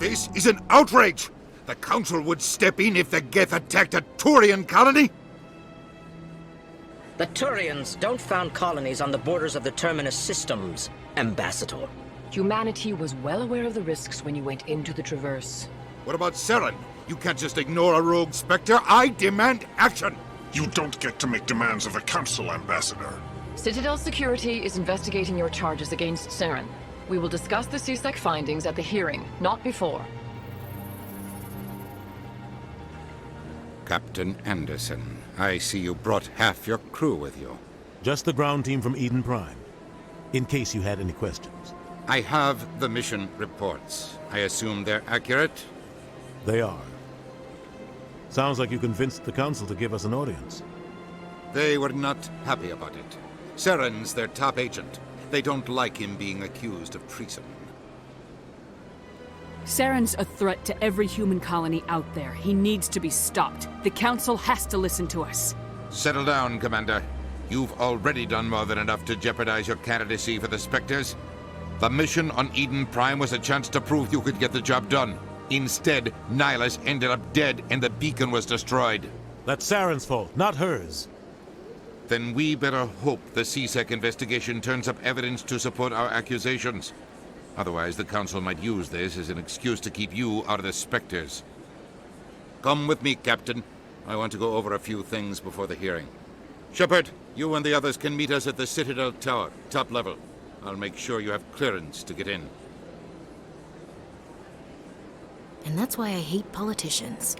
This is an outrage! The Council would step in if the Geth attacked a Turian colony? The Turians don't found colonies on the borders of the Terminus systems, Ambassador. Humanity was well aware of the risks when you went into the Traverse. What about Saren? You can't just ignore a rogue Spectre. I demand action! You don't get to make demands of the Council, Ambassador. Citadel Security is investigating your charges against Saren. We will discuss the CSEC findings at the hearing, not before. Captain Anderson, I see you brought half your crew with you. Just the ground team from Eden Prime, in case you had any questions. I have the mission reports. I assume they're accurate? They are. Sounds like you convinced the Council to give us an audience. They were not happy about it. Saren's their top agent. They don't like him being accused of treason. Saren's a threat to every human colony out there. He needs to be stopped. The Council has to listen to us. Settle down, Commander. You've already done more than enough to jeopardize your candidacy for the Spectres. The mission on Eden Prime was a chance to prove you could get the job done. Instead, Nihilus ended up dead and the beacon was destroyed. That's Saren's fault, not hers. Then we better hope the CSEC investigation turns up evidence to support our accusations. Otherwise, the Council might use this as an excuse to keep you out of the Spectres. Come with me, Captain. I want to go over a few things before the hearing. Shepard, you and the others can meet us at the Citadel Tower, top level. I'll make sure you have clearance to get in. And that's why I hate politicians.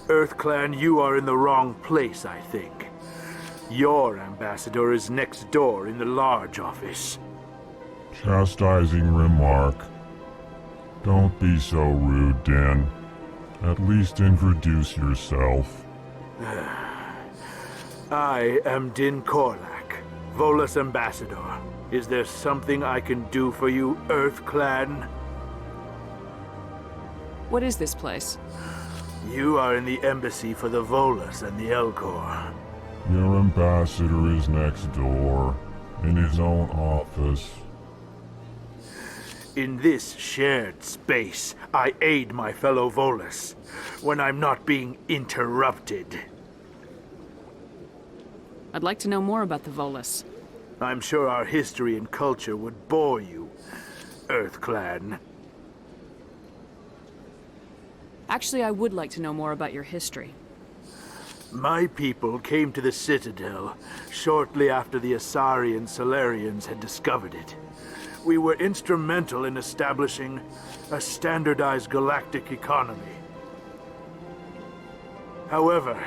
EarthClan, you are in the wrong place, I think. Your ambassador is next door in the large office. Chastising remark. Don't be so rude, Dan. At least introduce yourself. I am Din Korlak, Volus ambassador. Is there something I can do for you, EarthClan? What is this place? You are in the embassy for the Volus and the Elcor. Your ambassador is next door, in his own office. In this shared space, I aid my fellow Volus when I'm not being interrupted. I'd like to know more about the Volus. I'm sure our history and culture would bore you, EarthClan. Actually, I would like to know more about your history. My people came to the Citadel shortly after the Asari and Solarians had discovered it. We were instrumental in establishing a standardized galactic economy. However,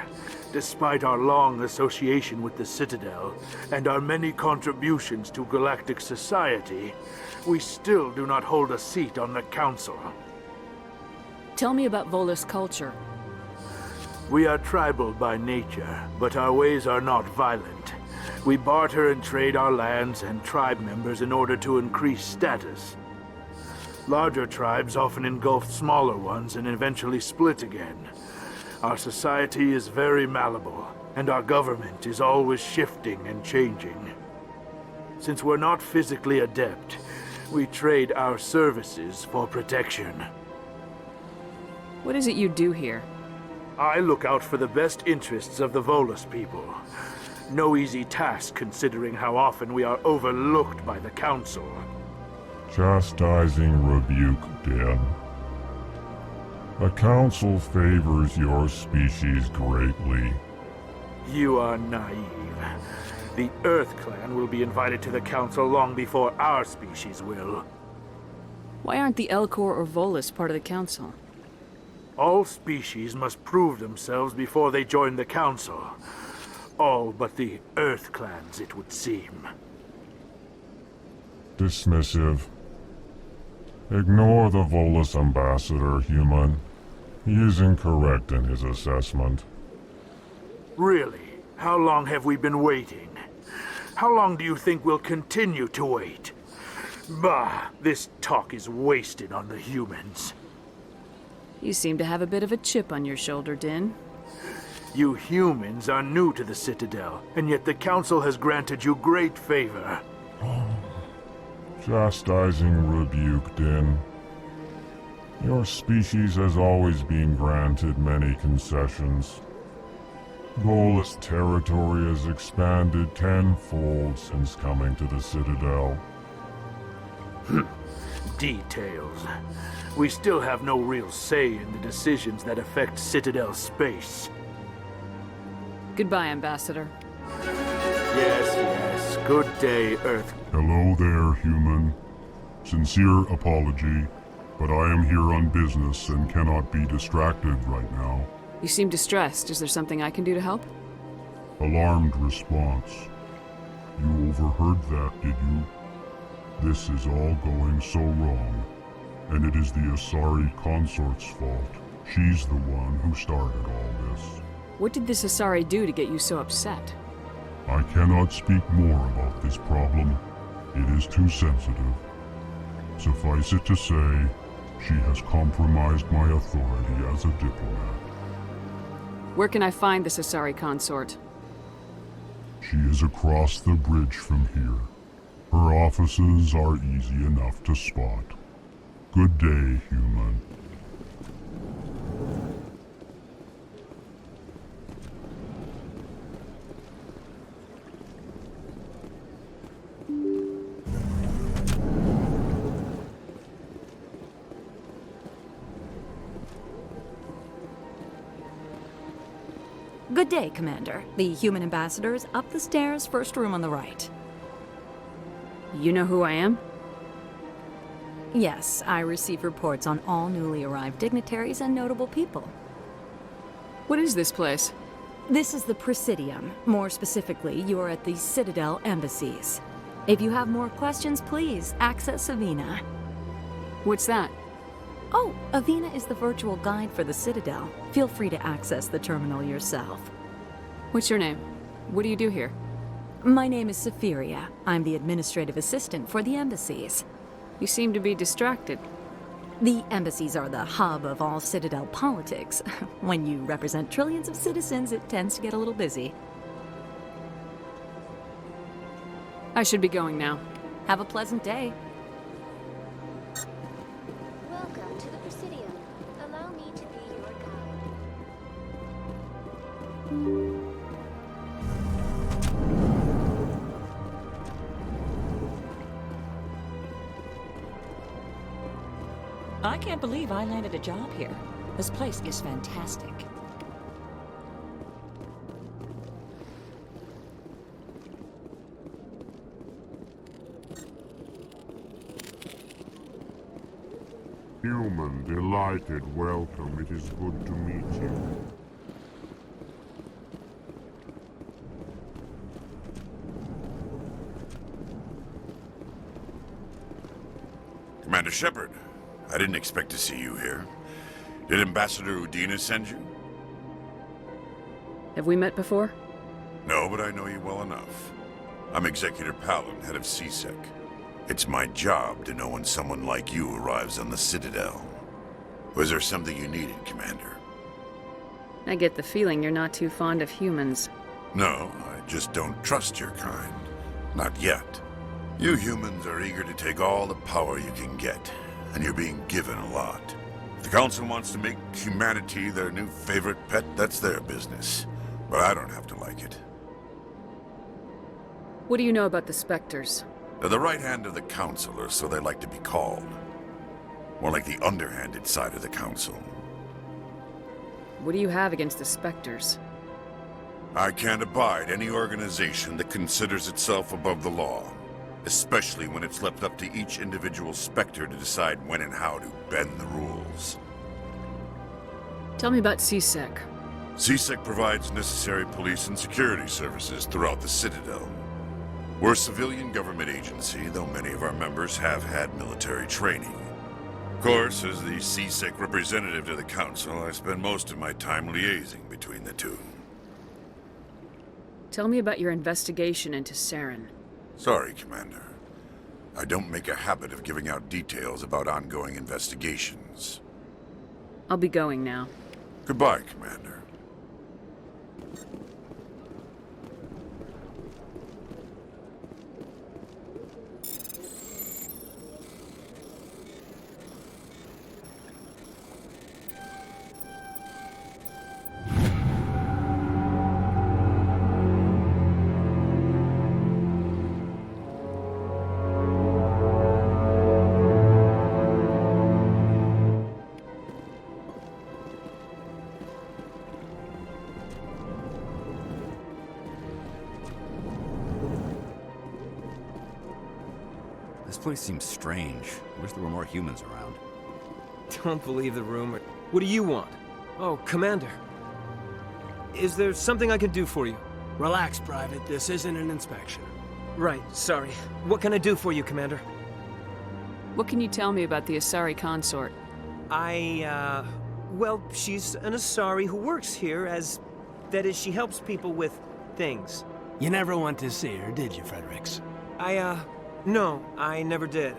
despite our long association with the Citadel and our many contributions to galactic society, we still do not hold a seat on the Council. Tell me about Volus culture. We are tribal by nature, but our ways are not violent. We barter and trade our lands and tribe members in order to increase status. Larger tribes often engulf smaller ones and eventually split again. Our society is very malleable, and our government is always shifting and changing. Since we're not physically adept, we trade our services for protection. What is it you do here? I look out for the best interests of the Volus people. No easy task considering how often we are overlooked by the Council. Chastising rebuke, Dan. The Council favors your species greatly. You are naive. The EarthClan will be invited to the Council long before our species will. Why aren't the Elcor or Volus part of the Council? All species must prove themselves before they join the Council. All but the Earth clans, it would seem. Dismissive. Ignore the Volus ambassador, human. He is incorrect in his assessment. Really? How long have we been waiting? How long do you think we'll continue to wait? Bah, this talk is wasted on the humans. You seem to have a bit of a chip on your shoulder, Din. You humans are new to the Citadel, and yet the Council has granted you great favor. Chastising rebuke, Din. Your species has always been granted many concessions. Volus territory has expanded tenfold since coming to the Citadel. Details. We still have no real say in the decisions that affect Citadel space. Goodbye, Ambassador. Yes. Good day, Earth. Hello there, human. Sincere apology, but I am here on business and cannot be distracted right now. You seem distressed. Is there something I can do to help? Alarmed response. You overheard that, did you? This is all going so wrong, and it is the Asari consort's fault. She's the one who started all this. What did this Asari do to get you so upset? I cannot speak more about this problem. It is too sensitive. Suffice it to say, she has compromised my authority as a diplomat. Where can I find this Asari consort? She is across the bridge from here. Her offices are easy enough to spot. Good day, human. Good day, Commander. The human ambassador is up the stairs, first room on the right. You know who I am? Yes, I receive reports on all newly arrived dignitaries and notable people. What is this place? This is the Presidium. More specifically, you are at the Citadel embassies. If you have more questions, please access Avina. What's that? Oh, Avina is the virtual guide for the Citadel. Feel free to access the terminal yourself. What's your name? What do you do here? My name is Safiria. I'm the administrative assistant for the embassies. You seem to be distracted. The embassies are the hub of all Citadel politics. When you represent trillions of citizens, it tends to get a little busy. I should be going now. Have a pleasant day. Welcome to the Presidium. Allow me to be your guide. I can't believe I landed a job here. This place is fantastic. Human, delighted welcome. It is good to meet you. Commander Shepard, I didn't expect to see you here. Did Ambassador Udina send you? Have we met before? No, but I know you well enough. I'm Executor Palin, head of CSEC. It's my job to know when someone like you arrives on the Citadel. Was there something you needed, Commander? I get the feeling you're not too fond of humans. No, I just don't trust your kind. Not yet. You humans are eager to take all the power you can get, and you're being given a lot. If the Council wants to make humanity their new favorite pet, that's their business. But I don't have to like it. What do you know about the Spectres? They're the right hand of the Council, or so they like to be called. More like the underhanded side of the Council. What do you have against the Spectres? I can't abide any organization that considers itself above the law. Especially when it's left up to each individual Spectre to decide when and how to bend the rules. Tell me about CSEC. CSEC provides necessary police and security services throughout the Citadel. We're a civilian government agency, though many of our members have had military training. Of course, as the CSEC representative to the Council, I spend most of my time liaising between the two. Tell me about your investigation into Saren. Sorry, Commander. I don't make a habit of giving out details about ongoing investigations. I'll be going now. Goodbye, Commander. This place seems strange. I wish there were more humans around. Don't believe the rumor. What do you want? Oh, Commander. Is there something I can do for you? Relax, Private. This isn't an inspection. Right, sorry. What can I do for you, Commander? What can you tell me about the Asari consort? Well, she's an Asari who works here as... That is, she helps people with things. You never went to see her, did you, Fredericks? No, I never did.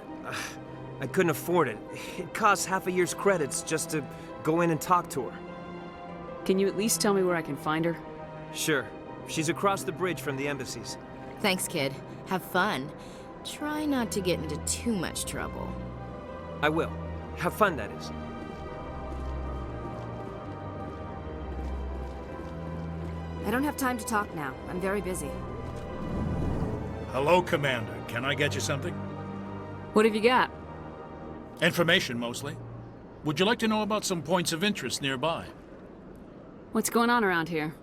I couldn't afford it. It costs half a year's credits just to go in and talk to her. Can you at least tell me where I can find her? Sure. She's across the bridge from the embassies. Thanks, kid. Have fun. Try not to get into too much trouble. I will. Have fun, that is. I don't have time to talk now. I'm very busy. Hello, Commander. Can I get you something? What have you got? Information, mostly. Would you like to know about some points of interest nearby? What's going on around here?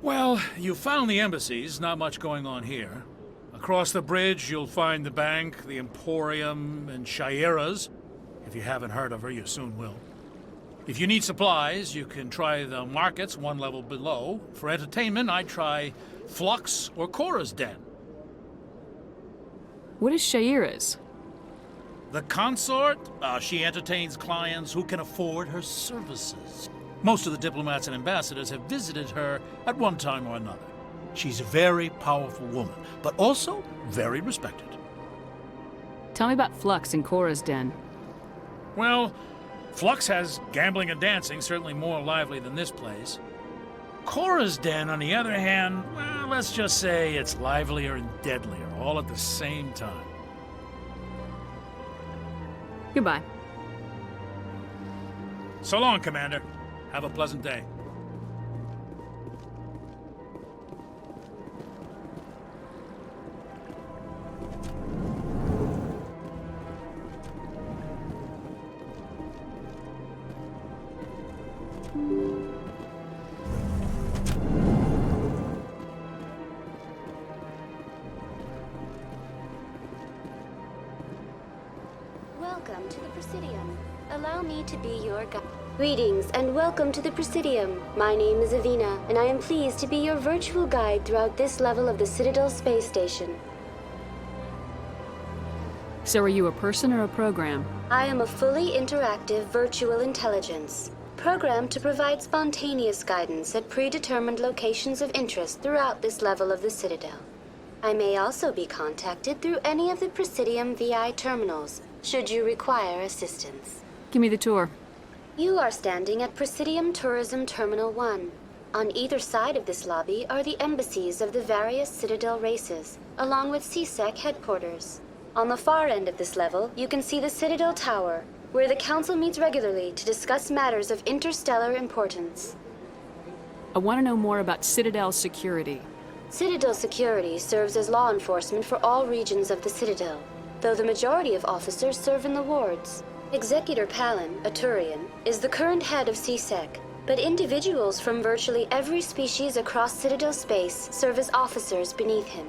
Well, you found the embassies. Not much going on here. Across the bridge, you'll find the bank, the Emporium, and Shaira's. If you haven't heard of her, you soon will. If you need supplies, you can try the markets one level below. For entertainment, I'd try Flux or Cora's Den. What is Shaira's? The consort? She entertains clients who can afford her services. Most of the diplomats and ambassadors have visited her at one time or another. She's a very powerful woman, but also very respected. Tell me about Flux and Cora's Den. Well, Flux has gambling and dancing, certainly more lively than this place. Cora's Den, on the other hand, well, let's just say it's livelier and deadlier, all at the same time. Goodbye. So long, Commander. Have a pleasant day. Welcome to the Presidium. Allow me to be your guide. Greetings and welcome to the Presidium. My name is Avina, and I am pleased to be your virtual guide throughout this level of the Citadel space station. So are you a person or a program? I am a fully interactive virtual intelligence, programmed to provide spontaneous guidance at predetermined locations of interest throughout this level of the Citadel. I may also be contacted through any of the Presidium VI terminals, should you require assistance. Give me the tour. You are standing at Presidium Tourism Terminal 1. On either side of this lobby are the embassies of the various Citadel races, along with CSEC headquarters. On the far end of this level, you can see the Citadel Tower, where the Council meets regularly to discuss matters of interstellar importance. I want to know more about Citadel security. Citadel security serves as law enforcement for all regions of the Citadel, though the majority of officers serve in the wards. Executor Palin, a Turian, is the current head of CSEC, but individuals from virtually every species across Citadel space serve as officers beneath him.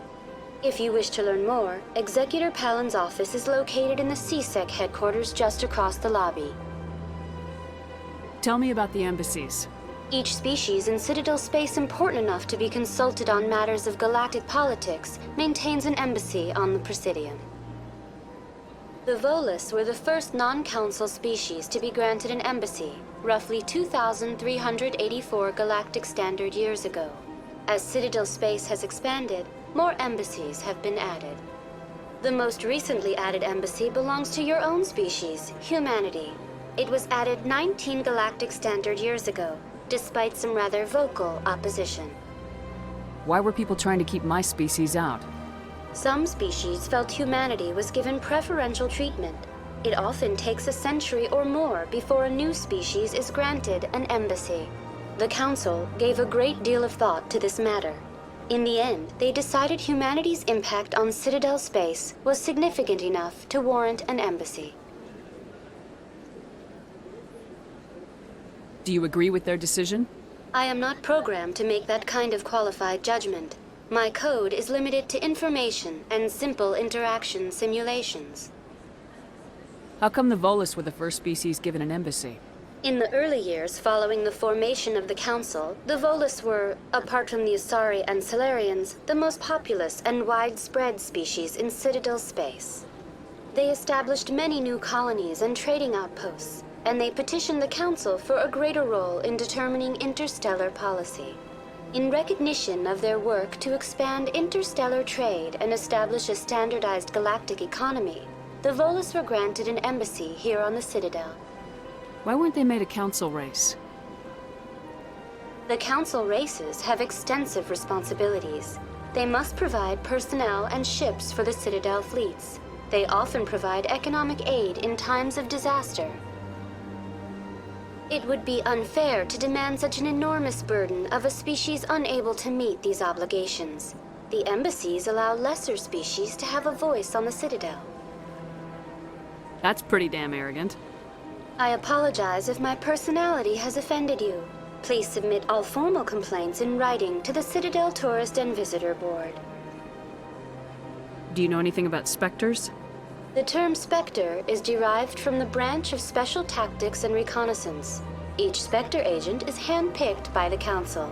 If you wish to learn more, Executor Palin's office is located in the CSEC headquarters just across the lobby. Tell me about the embassies. Each species in Citadel space important enough to be consulted on matters of galactic politics maintains an embassy on the Presidium. The Volus were the first non-council species to be granted an embassy, roughly 2,384 galactic standard years ago. As Citadel space has expanded, more embassies have been added. The most recently added embassy belongs to your own species, humanity. It was added 19 galactic standard years ago, despite some rather vocal opposition. Why were people trying to keep my species out? Some species felt humanity was given preferential treatment. It often takes a century or more before a new species is granted an embassy. The Council gave a great deal of thought to this matter. In the end, they decided humanity's impact on Citadel space was significant enough to warrant an embassy. Do you agree with their decision? I am not programmed to make that kind of qualified judgment. My code is limited to information and simple interaction simulations. How come the Volus were the first species given an embassy? In the early years following the formation of the Council, the Volus were, apart from the Asari and Salarians, the most populous and widespread species in Citadel space. They established many new colonies and trading outposts, and they petitioned the Council for a greater role in determining interstellar policy. In recognition of their work to expand interstellar trade and establish a standardized galactic economy, the Volus were granted an embassy here on the Citadel. Why weren't they made a council race? The Council races have extensive responsibilities. They must provide personnel and ships for the Citadel fleets. They often provide economic aid in times of disaster. It would be unfair to demand such an enormous burden of a species unable to meet these obligations. The embassies allow lesser species to have a voice on the Citadel. That's pretty damn arrogant. I apologize if my personality has offended you. Please submit all formal complaints in writing to the Citadel Tourist and Visitor Board. Do you know anything about specters? The term Spectre is derived from the branch of Special Tactics and Reconnaissance. Each Spectre agent is handpicked by the Council.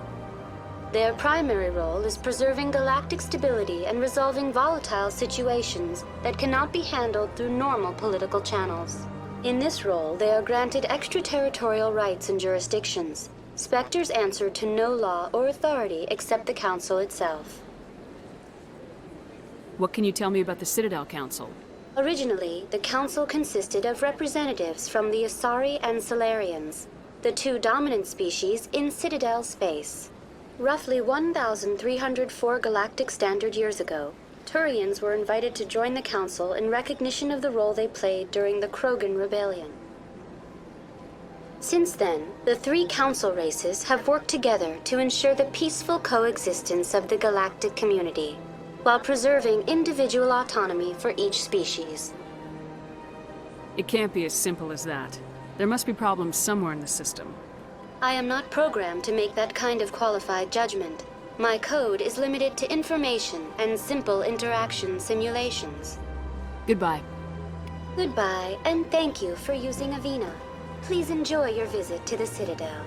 Their primary role is preserving galactic stability and resolving volatile situations that cannot be handled through normal political channels. In this role, they are granted extraterritorial rights and jurisdictions. Spectres answer to no law or authority except the Council itself. What can you tell me about the Citadel Council? Originally, the Council consisted of representatives from the Asari and Salarians, the two dominant species in Citadel space. Roughly 1,304 galactic standard years ago, Turians were invited to join the Council in recognition of the role they played during the Krogan Rebellion. Since then, the three Council races have worked together to ensure the peaceful coexistence of the galactic community, while preserving individual autonomy for each species. It can't be as simple as that. There must be problems somewhere in the system. I am not programmed to make that kind of qualified judgment. My code is limited to information and simple interaction simulations. Goodbye. Goodbye, and thank you for using Avina. Please enjoy your visit to the Citadel.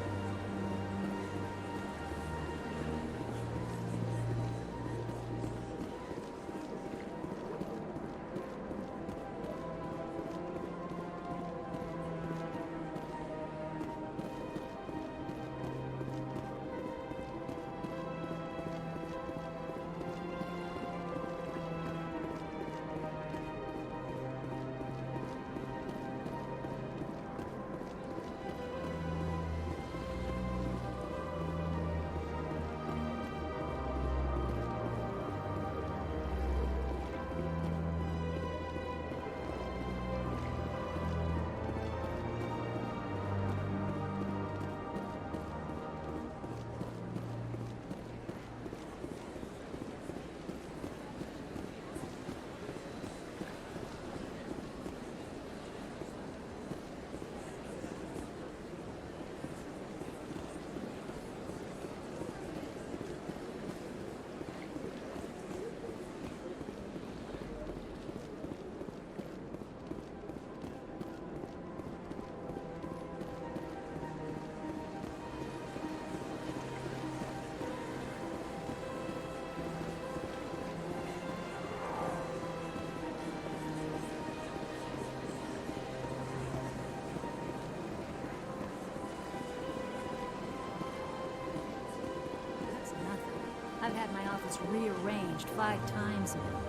was rearranged 5 times now.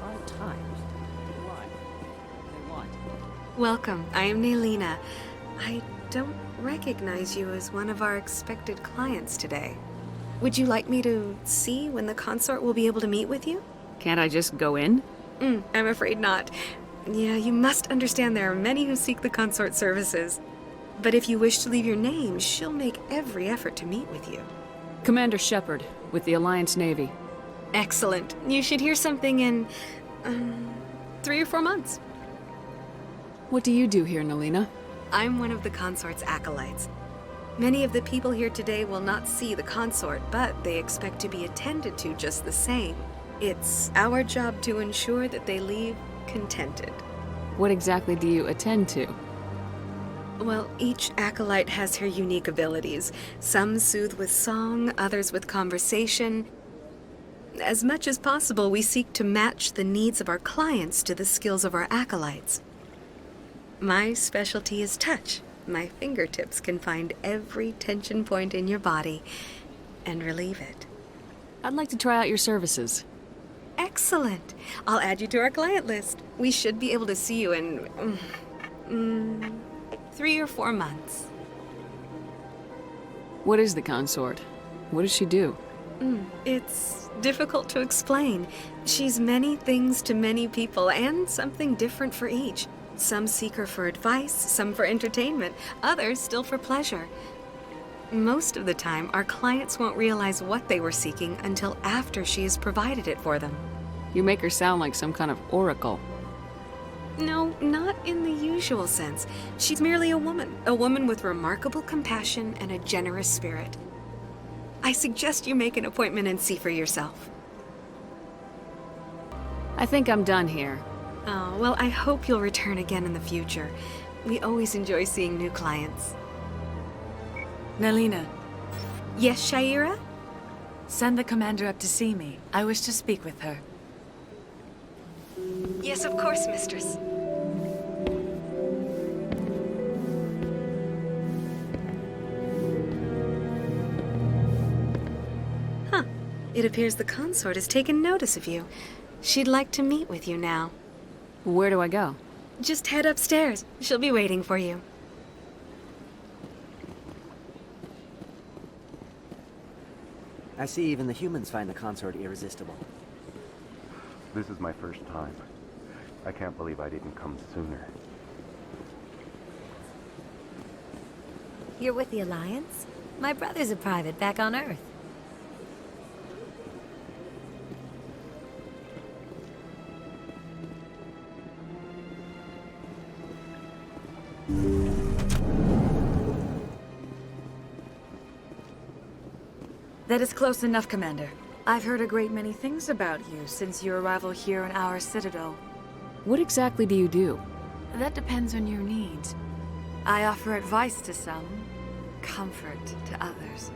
5 times? Why? They want. Welcome. I am Nelina. I don't recognize you as one of our expected clients today. Would you like me to see when the consort will be able to meet with you? Can't I just go in? I'm afraid not. Yeah, you must understand there are many who seek the consort services. But if you wish to leave your name, she'll make every effort to meet with you. Commander Shepard, with the Alliance Navy. Excellent. You should hear something in 3 or 4 months. What do you do here, Nelina? I'm one of the consort's acolytes. Many of the people here today will not see the consort, but they expect to be attended to just the same. It's our job to ensure that they leave contented. What exactly do you attend to? Well, each acolyte has her unique abilities. Some soothe with song, others with conversation. As much as possible, we seek to match the needs of our clients to the skills of our acolytes. My specialty is touch. My fingertips can find every tension point in your body and relieve it. I'd like to try out your services. Excellent. I'll add you to our client list. We should be able to see you in 3 or 4 months. What is the consort? What does she do? It's difficult to explain. She's many things to many people, and something different for each. Some seek her for advice, some for entertainment, others still for pleasure. Most of the time, our clients won't realize what they were seeking until after she has provided it for them. You make her sound like some kind of oracle. No, not in the usual sense. She's merely a woman with remarkable compassion and a generous spirit. I suggest you make an appointment and see for yourself. I think I'm done here. Oh, well, I hope you'll return again in the future. We always enjoy seeing new clients. Nelina. Yes, Shaira? Send the commander up to see me. I wish to speak with her. Yes, of course, mistress. Huh. It appears the consort has taken notice of you. She'd like to meet with you now. Where do I go? Just head upstairs. She'll be waiting for you. I see even the humans find the consort irresistible. This is my first time. I can't believe I didn't come sooner. You're with the Alliance? My brother's a private back on Earth. That is close enough, Commander. I've heard a great many things about you since your arrival here in our Citadel. What exactly do you do? That depends on your needs. I offer advice to some, comfort to others.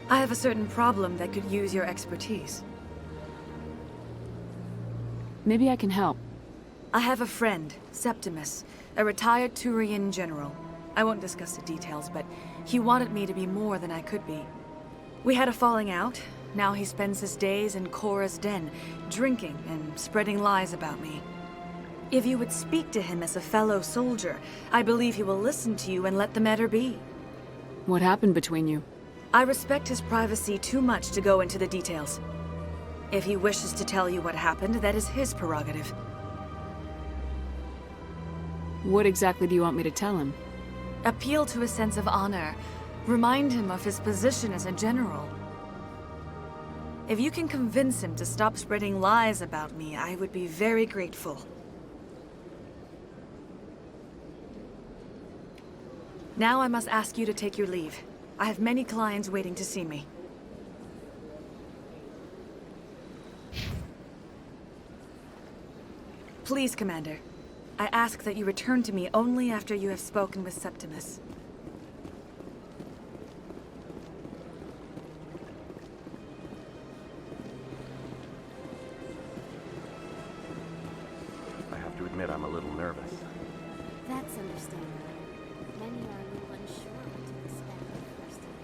I have a certain problem that could use your expertise. Maybe I can help. I have a friend, Septimus, a retired Turian general. I won't discuss the details, but he wanted me to be more than I could be. We had a falling out. Now he spends his days in Korra's den, drinking and spreading lies about me. If you would speak to him as a fellow soldier, I believe he will listen to you and let the matter be. What happened between you? I respect his privacy too much to go into the details. If he wishes to tell you what happened, that is his prerogative. What exactly do you want me to tell him? Appeal to his sense of honor. Remind him of his position as a general. If you can convince him to stop spreading lies about me, I would be very grateful. Now I must ask you to take your leave. I have many clients waiting to see me. Please, Commander. I ask that you return to me only after you have spoken with Septimus. I have to admit I'm a little nervous. That's understandable. Many are a little unsure what to expect the first time.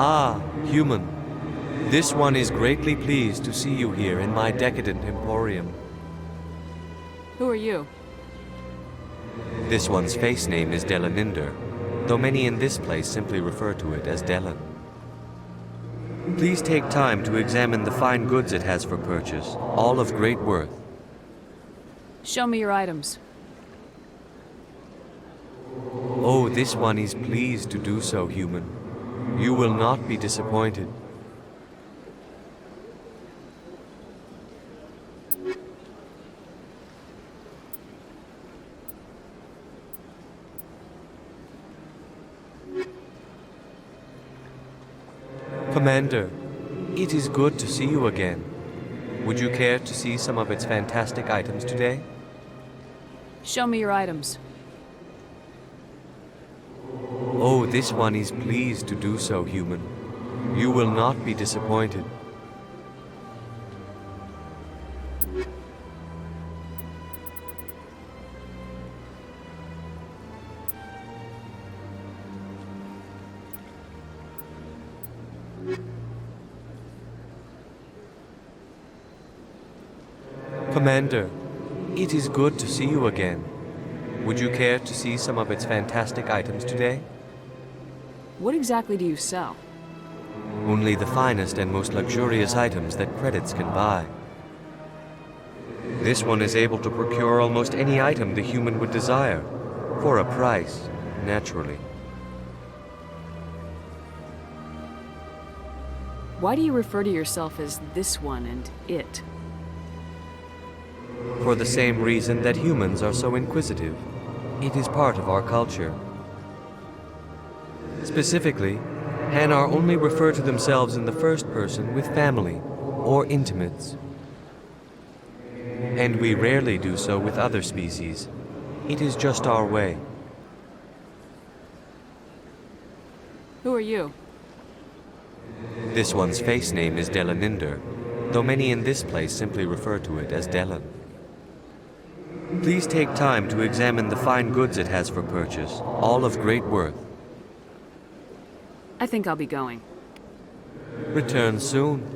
Ah, human. This one is greatly pleased to see you here in my decadent emporium. Who are you? This one's face name is Delaninder, though many in this place simply refer to it as Delan. Please take time to examine the fine goods it has for purchase, all of great worth. Show me your items. Oh, this one is pleased to do so, human. You will not be disappointed. Commander, it is good to see you again. Would you care to see some of its fantastic items today? Show me your items. Oh, this one is pleased to do so, human. You will not be disappointed. Commander, it is good to see you again. Would you care to see some of its fantastic items today? What exactly do you sell? Only the finest and most luxurious items that credits can buy. This one is able to procure almost any item the human would desire, for a price, naturally. Why do you refer to yourself as this one and it? For the same reason that humans are so inquisitive. It is part of our culture. Specifically, Hanar only refer to themselves in the first person with family or intimates. And we rarely do so with other species. It is just our way. Who are you? This one's face name is Delaninder, though many in this place simply refer to it as Delan. Please take time to examine the fine goods it has for purchase, all of great worth. I think I'll be going. Return soon.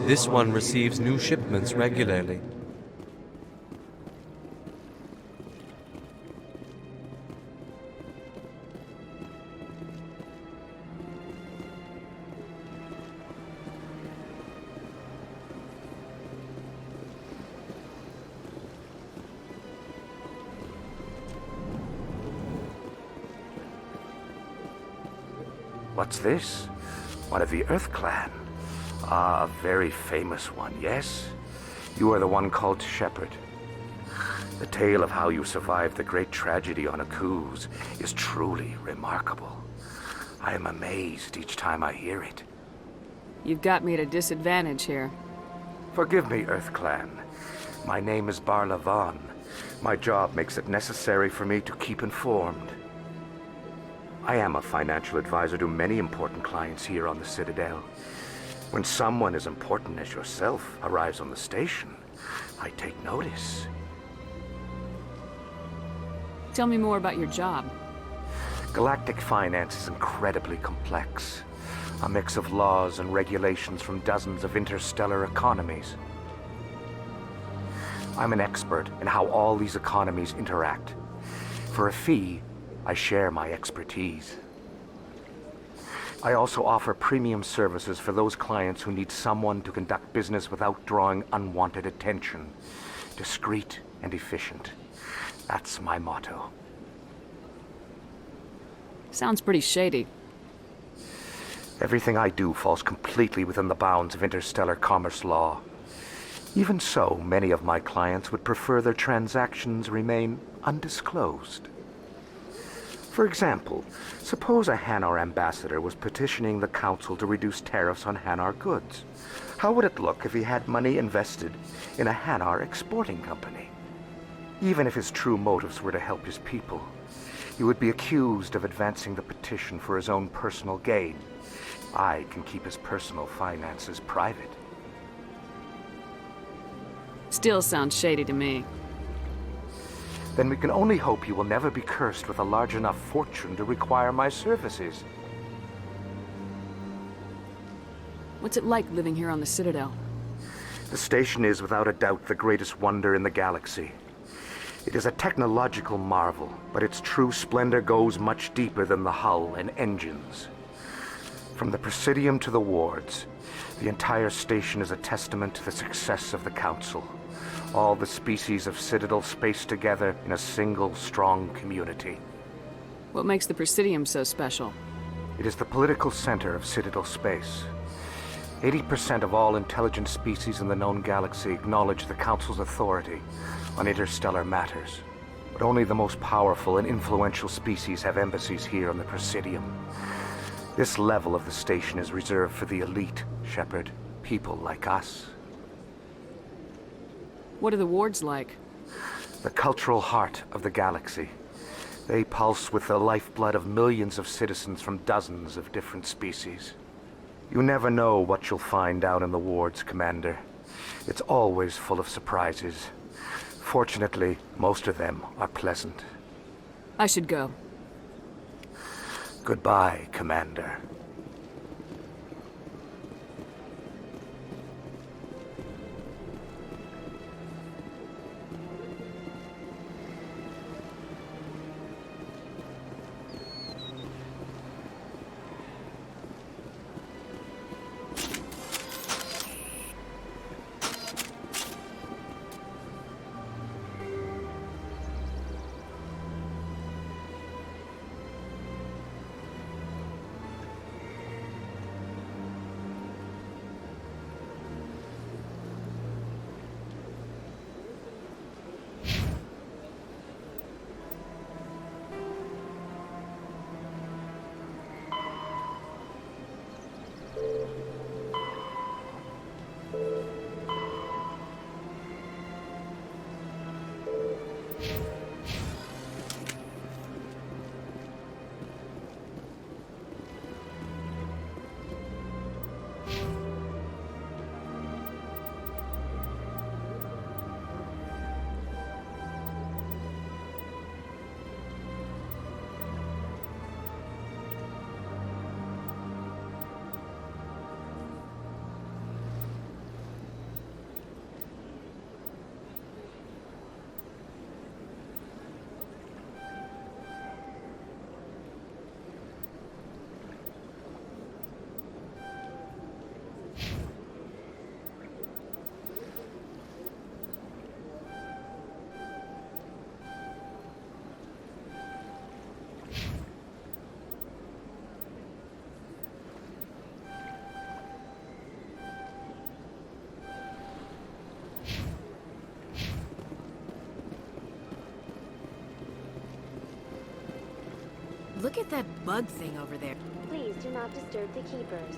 This one receives new shipments regularly. What's this? One of the Earth Clan. Ah, a very famous one, yes? You are the one called Shepard. The tale of how you survived the great tragedy on Akuz is truly remarkable. I am amazed each time I hear it. You've got me at a disadvantage here. Forgive me, Earth Clan. My name is Barla Vaughn. My job makes it necessary for me to keep informed. I am a financial advisor to many important clients here on the Citadel. When someone as important as yourself arrives on the station, I take notice. Tell me more about your job. Galactic finance is incredibly complex. A mix of laws and regulations from dozens of interstellar economies. I'm an expert in how all these economies interact. For a fee, I share my expertise. I also offer premium services for those clients who need someone to conduct business without drawing unwanted attention. Discreet and efficient. That's my motto. Sounds pretty shady. Everything I do falls completely within the bounds of interstellar commerce law. Even so, many of my clients would prefer their transactions remain undisclosed. For example, suppose a Hanar ambassador was petitioning the council to reduce tariffs on Hanar goods. How would it look if he had money invested in a Hanar exporting company? Even if his true motives were to help his people, he would be accused of advancing the petition for his own personal gain. I can keep his personal finances private. Still sounds shady to me. Then we can only hope you will never be cursed with a large enough fortune to require my services. What's it like living here on the Citadel? The station is without a doubt the greatest wonder in the galaxy. It is a technological marvel, but its true splendor goes much deeper than the hull and engines. From the Presidium to the wards, the entire station is a testament to the success of the Council. All the species of Citadel spaced together in a single, strong community. What makes the Presidium so special? It is the political center of Citadel space. 80% of all intelligent species in the known galaxy acknowledge the Council's authority on interstellar matters. But only the most powerful and influential species have embassies here on the Presidium. This level of the station is reserved for the elite, Shepard. People like us. What are the wards like? The cultural heart of the galaxy. They pulse with the lifeblood of millions of citizens from dozens of different species. You never know what you'll find down in the wards, Commander. It's always full of surprises. Fortunately, most of them are pleasant. I should go. Goodbye, Commander. Look at that bug thing over there. Please do not disturb the keepers.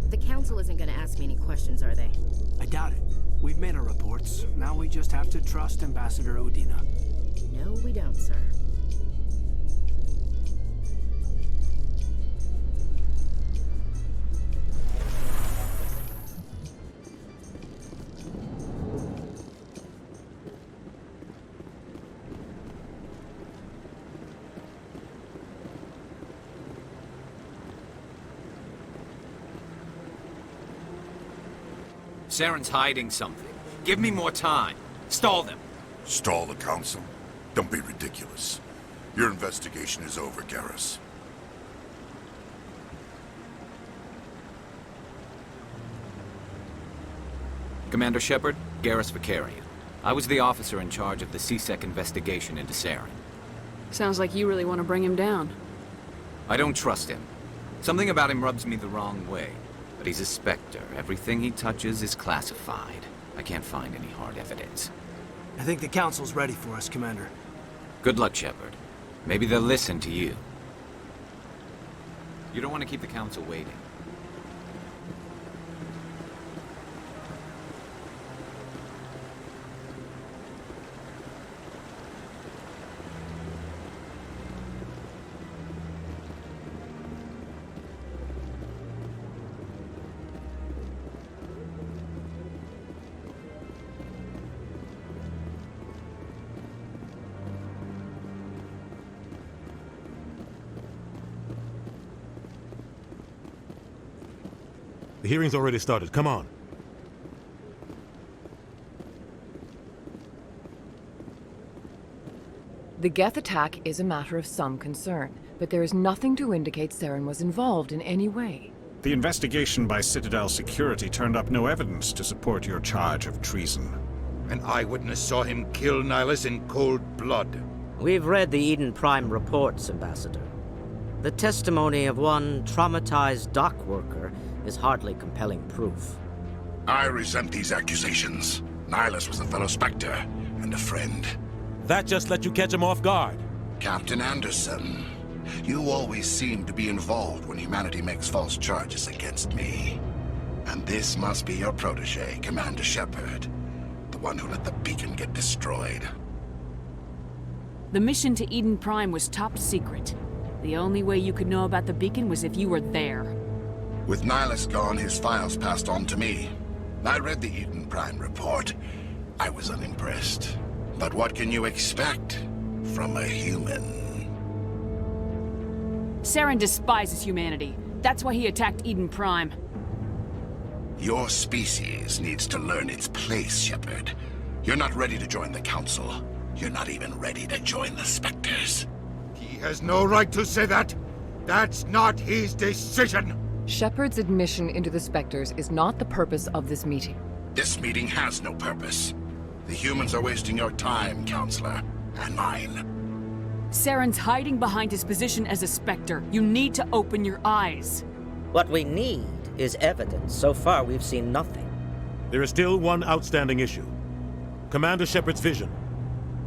The Council isn't gonna ask me any questions, are they? I doubt it. We've made our reports. Now we just have to trust Ambassador Udina. No, we don't, sir. Saren's hiding something. Give me more time. Stall them. Stall the Council? Don't be ridiculous. Your investigation is over, Garrus. Commander Shepard, Garrus Vicarian. I was the officer in charge of the CSEC investigation into Saren. Sounds like you really want to bring him down. I don't trust him. Something about him rubs me the wrong way. But he's a Spectre. Everything he touches is classified. I can't find any hard evidence. I think the Council's ready for us, Commander. Good luck, Shepard. Maybe they'll listen to you. You don't want to keep the Council waiting. The hearing's already started. Come on. The Geth attack is a matter of some concern, but there is nothing to indicate Saren was involved in any way. The investigation by Citadel security turned up no evidence to support your charge of treason. An eyewitness saw him kill Nihilus in cold blood. We've read the Eden Prime reports, Ambassador. The testimony of one traumatized dock worker is hardly compelling proof. I resent these accusations. Nihilus was a fellow Spectre and a friend. That just let you catch him off guard. Captain Anderson, you always seem to be involved when humanity makes false charges against me. And this must be your protege, Commander Shepard, the one who let the beacon get destroyed. The mission to Eden Prime was top secret. The only way you could know about the beacon was if you were there. With Nihilus gone, his files passed on to me. I read the Eden Prime report. I was unimpressed. But what can you expect from a human? Saren despises humanity. That's why he attacked Eden Prime. Your species needs to learn its place, Shepard. You're not ready to join the Council. You're not even ready to join the Spectres. He has no right to say that. That's not his decision. Shepard's admission into the Spectres is not the purpose of this meeting. This meeting has no purpose. The humans are wasting your time, Counselor, and mine. Saren's hiding behind his position as a Spectre. You need to open your eyes. What we need is evidence. So far, we've seen nothing. There is still one outstanding issue. Commander Shepard's vision.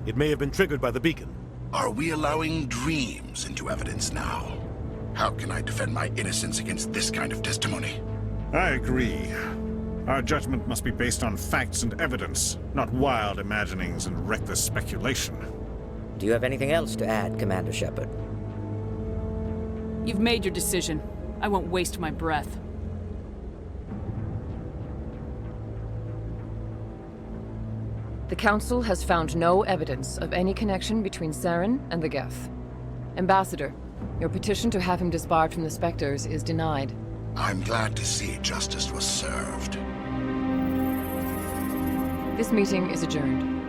It may have been triggered by the beacon. Are we allowing dreams into evidence now? How can I defend my innocence against this kind of testimony? I agree. Our judgment must be based on facts and evidence, not wild imaginings and reckless speculation. Do you have anything else to add, Commander Shepard? You've made your decision. I won't waste my breath. The Council has found no evidence of any connection between Saren and the Geth. Ambassador, your petition to have him disbarred from the Spectres is denied. I'm glad to see justice was served. This meeting is adjourned.